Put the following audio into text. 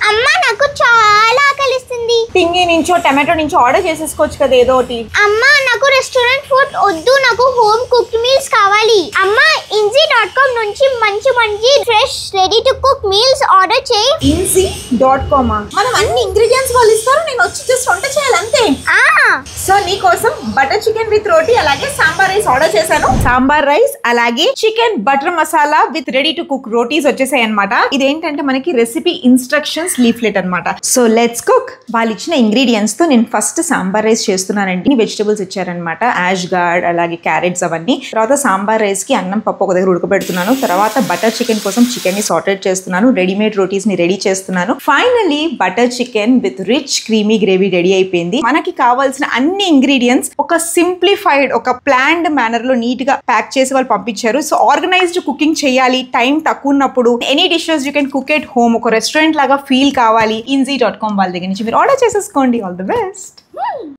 అమ్మా నాకు చాలా ఆకలిస్తుంది. పింగి నుంచో టమాటో నుంచో ఆర్డర్ చేసేసుకోవచ్చు కదా ఏదో ఒకటి. అమ్మా నాకు రెస్టారెంట్ ఫుడ్ వద్దు, నాకు హోమ్ కుక్ మీల్స్ కావాలి. అమ్మా Inzy.com నుంచి మంచి మంచి fresh ready to cook meals order చేయి. Inzy.com మనం అన్ని ఇంగ్రీడియంట్స్ వాళ్ళు ఇస్తారు, నేను వచ్చి జస్ట్ వంట చేయాలంతే. సో నీ కోసం బటర్ చికెన్ విత్ రోటీ అలాగే సాంబార్ రైస్ ఆర్డర్ చేశాను. సాంబార్ రైస్ అలాగే chicken butter masala with ready to cook rotis వచ్చేసాయి అనమాట. ఇదేంటంటే మనకి రెసిపీ ఇన్స్ట్రక్షన్స్ లీఫ్లెట్ అనమాట. So let's cook. వాళ్ళు ఇచ్చిన ఇంగ్రీడియంట్స్ తో నేను ఫస్ట్ సాంబార్ రైస్ చేస్తున్నానండి. వెజిటబుల్స్ ఇచ్చారనమాట, యాష్ గార్డ్ అలాగే క్యారెట్స్ అవన్నీ. తర్వాత సాంబార్ రైస్ కి అన్నం పప్పు ఒక దగ్గర ఉడకబెడుతున్నాను. తర్వాత బటర్ చికెన్ కోసం చికెన్ ని సార్టెడ్ చేస్తున్నాను. రెడీమేడ్ రోటీస్ ని రెడీ చేస్తున్నాను. Finally butter chicken with rich creamy gravy ready అయిపోయింది. మనకి కావాల్సిన అన్ని ఇంగ్రీడియంట్స్ ఒక సింప్లిఫైడ్ ఒక ప్లాన్డ్ మేనర్ లో నీట్ గా ప్యాక్ చేసి వాళ్ళు పంపించారు. సో ఆర్గనైజ్డ్ కుకింగ్ చేయాలి, టైం తక్కువ ఉన్నప్పుడు any dishes you can cook at home, ఒక రెస్టారెంట్ లాగా ఫీల్ కావాలి, Inzy.com వాళ్ళ దగ్గర నుంచి మీరు ఆర్డర్ చేసేసుకోండి. All the best.